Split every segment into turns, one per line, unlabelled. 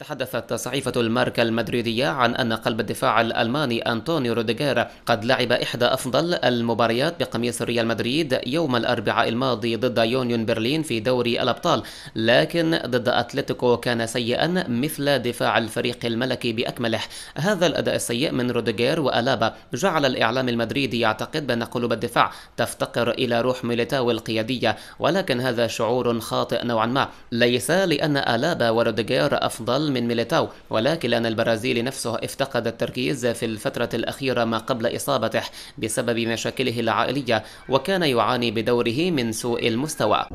تحدثت صحيفة الماركا المدريدية عن أن قلب الدفاع الألماني أنطونيو روديغير قد لعب إحدى أفضل المباريات بقميص ريال مدريد يوم الأربعاء الماضي ضد يونيون برلين في دوري الأبطال، لكن ضد أتلتيكو كان سيئا مثل دفاع الفريق الملكي بأكمله. هذا الأداء السيء من روديغير وألابا جعل الإعلام المدريدي يعتقد بأن قلوب الدفاع تفتقر إلى روح ميليتاو القيادية، ولكن هذا شعور خاطئ نوعا ما، ليس لأن ألابا وروديغير أفضل من ميليتاو، ولكن لأن البرازيلي نفسه افتقد التركيز في الفترة الأخيرة ما قبل إصابته بسبب مشاكله العائلية، وكان يعاني بدوره من سوء المستوى.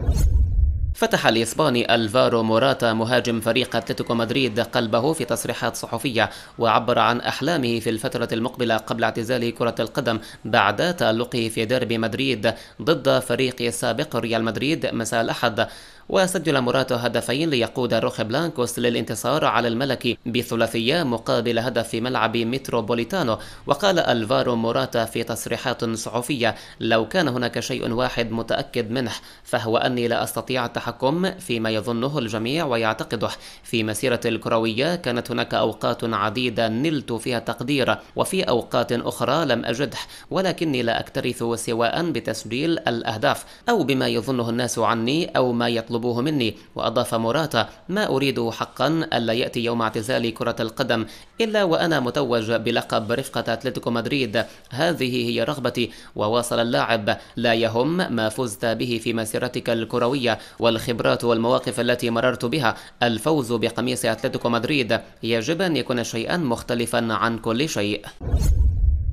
فتح الإسباني ألفارو موراتا مهاجم فريق أتلتيكو مدريد قلبه في تصريحات صحفية، وعبر عن أحلامه في الفترة المقبلة قبل اعتزال كرة القدم بعد تألقه في ديربي مدريد ضد فريق سابق ريال مدريد مساء الأحد. وسجل موراتا هدفين ليقود روخ بلانكوس للانتصار على الملكي بثلاثية مقابل هدف في ملعب متروبوليتانو. وقال ألفارو موراتا في تصريحات صحفية: لو كان هناك شيء واحد متأكد منه فهو أني لا أستطيع التحكم فيما يظنه الجميع ويعتقده. في مسيرتي الكروية كانت هناك أوقات عديدة نلت فيها تقدير، وفي أوقات أخرى لم أجده، ولكني لا أكترث سواء بتسجيل الأهداف أو بما يظنه الناس عني أو ما يطلبوه مني. وأضاف موراتا: ما أريد حقا ألا يأتي يوم اعتزال كرة القدم إلا وأنا متوج بلقب رفقة أتلتيكو مدريد، هذه هي رغبتي. وواصل اللاعب: لا يهم ما فزت به في مسيرتك الكروية والخبرات والمواقف التي مررت بها، الفوز بقميص أتلتيكو مدريد يجب أن يكون شيئا مختلفا عن كل شيء.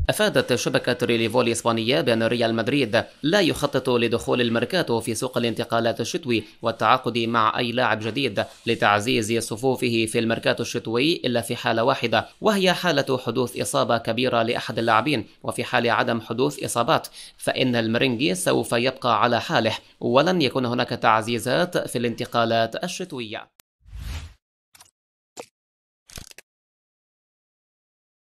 أفادت شبكة ريليفو الإسبانية بأن ريال مدريد لا يخطط لدخول الميركاتو في سوق الانتقالات الشتوي والتعاقد مع أي لاعب جديد لتعزيز صفوفه في الميركاتو الشتوي إلا في حالة واحدة، وهي حالة حدوث إصابة كبيرة لأحد اللاعبين. وفي حال عدم حدوث إصابات فإن المرينجي سوف يبقى على حاله، ولن يكون هناك تعزيزات في الانتقالات الشتوية.